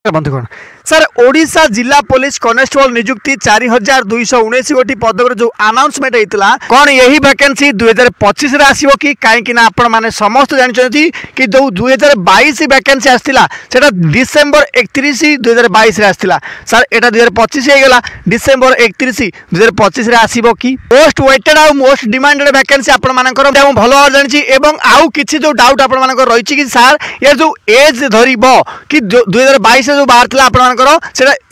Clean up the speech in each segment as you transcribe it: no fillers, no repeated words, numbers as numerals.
बंधुगण सर ओडिशा जिला police constable नियुक्ति 4219 गोटी पद जो अनाउंसमेंट होता कौन यही वैकेंसी 2025 आसो कि कहीं आपण मैंने समस्त जानते कि जो 2022 वैकेंसी आसाला से डिसेम्बर 31 2022 आसाला सर यहाँ 2025 होगा डिसेम्बर 31 2025 आसो कि मोस्ट वेटेड आउ मोस्ट डिमांडेड वैकेंसी आपर भल भाव जानी आउ कि जो डाउट आप रही कि सर ये जो एज धर कि 2022 जो बाहर आपंकर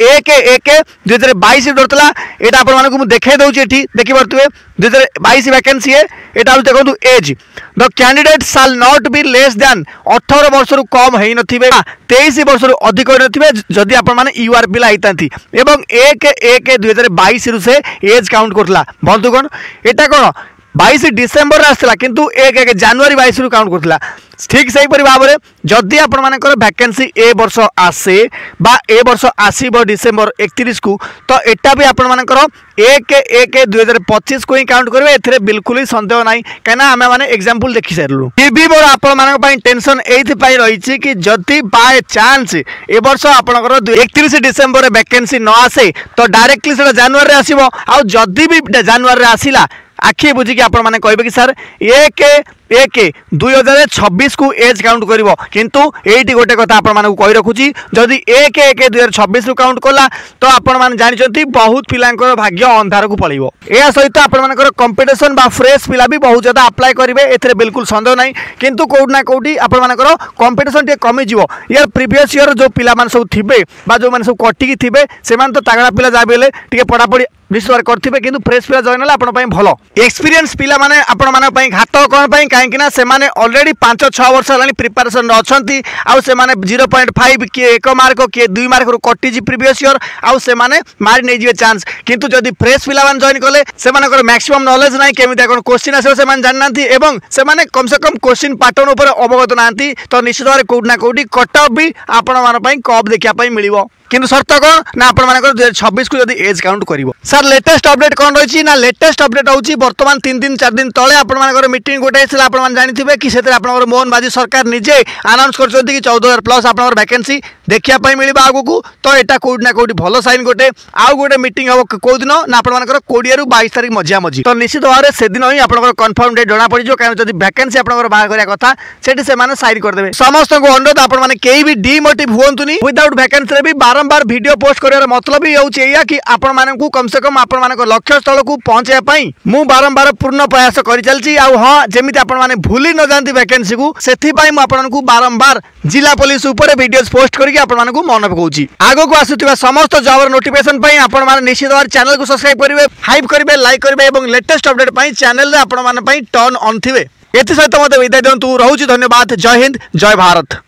एक एक 2022 डरता यहाँ आपको देखे दूसरी देखी पारे 2022 वैकेंसी है यहाँ देखो एज द कैंडिडेट साल नॉट बी लेस दैन 18 वर्ष रु कम हो न 23 वर्ष रु अधिक हो न जदि आप यूआर पिला होता एवं 1/1/2022 रु से एज काउंट करता बंधुगण यहाँ कौन 22 डिसेम्बर आसला किंतु 1 जनवरी 22 रु काउंट करता ठीक से भाव में जदि आपर वैकेंसी ए वर्ष आसे बा ए वर्ष आसब डिसेम्बर 31 को तो यहाँ भी आपर 1/1/2025 को ही काउंट करेंगे ए बिल्कुल ही सन्देह ना कहीं आम मैंने एग्जांपल देखी सारू फिर भी मोर आपण टेंशन ये रही कि जदि बाय चांस ए वर्ष आपंकर 31 डिसेम्बर वैकेंसी न आसे तो डायरेक्टली से जनवरी आसो आ जदि भी जनवरी आसला आखि बुझिकी आपण मैंने कहे कि सर 1/1/2026 को एज काउंट कर किंतु ये गोटे कथा आपको कही रखुची जदि 1/1/2026 रु काउंट कला तो आपण मैंने जानते बहुत पिलांकर भाग्य अंधार को पड़ो या सहित आपर कंपिटिशन बा फ्रेश पिला भी बहुत ज्यादा अप्लाई करेंगे ए बिल्कुल सन्देह ना किंतु कौट ना कौटी आपर कंपिटिशन टे कमिज यार प्रीवियस ईयर जो पिला सब थे जो मैंने सब कटिकी थे से तो तगड़ा पिला जहाँ भी टे पढ़ापढ़ी विश्वास करेंगे कि फ्रेश पिला जॉइन है भल एक्सपीरियंस पिला माने आपण माने घात कौन कहीं से ऑलरेडी 5-6 वर्ष है प्रिपेरेसन अच्छा आउ से 0.5 किए 1 मार्क किए 2 मार्क रू कटिजी प्रीवियस ईयर आउ से मारी नहीं जाए चांस किंतु जदि फ्रेश पिला जॉइन कले से मैक्सिमम नॉलेज ना केमी कौन क्वेश्चन आसो से जानना से कम से कम क्वेश्चन पैटर्न उपर अवगत ना तो निश्चित भाव कौट ना कौटी कट ऑफ भी आपण कप देखापी मिल किंतु शर्त कौन ना आपर 2026 को जब एज काउंट कर सर लेटेस्ट अपडेट कौन रही ना लेटेस्ट अपडेट होची बर्तमान 3-4 दिन तले आपर मीटिंग गोटे आप जानते कि मोहन बाजी सरकार निजे अनाउंस कर 14,000 प्लस आप वैकेंसी देखापी मिल आगू तो यहाँ कौट ना कौटी भल साइन गोटे आउ गोटे मीटिंग हम कौ दिन ना आपर 20 ରୁ 22 तारीख मझिया मझी तो निश्चित भाव में से दिन ही आप कन्फर्म डेट जना पड़ कहीं जब वैकेंसी आप बाहर करने कथा से साइन करदे समस्त को अनुरोध आपने कहीं भी डिमोटिव हुंतुनी विदाउट वैकेंसी भी बारंबार वीडियो पोस्ट कर मतलब ही होगा कि आपण मानू कम से कम आपण लक्ष्य स्थल को पहुंचाई मु बारंबार पूर्ण प्रयास कर चलती हाँ जमी आपने भूली न जाती वैकेंसी को से आपको बारंबार जिला पुलिस उपर वीडियो पोस्ट करके आपको मन पकाउची आगो को आसुवा समस्त जॉब नोटिफिकेशन आप निश्चित भाव चैनल को सब्सक्राइब करेंगे हाइप करेंगे लाइक करेंगे और लेटेस्ट अपडेट चैनल आपण टर्न ऑन थे ये सहित मत विदाय दिंतु रोची धन्यवाद जय हिंद जय भारत।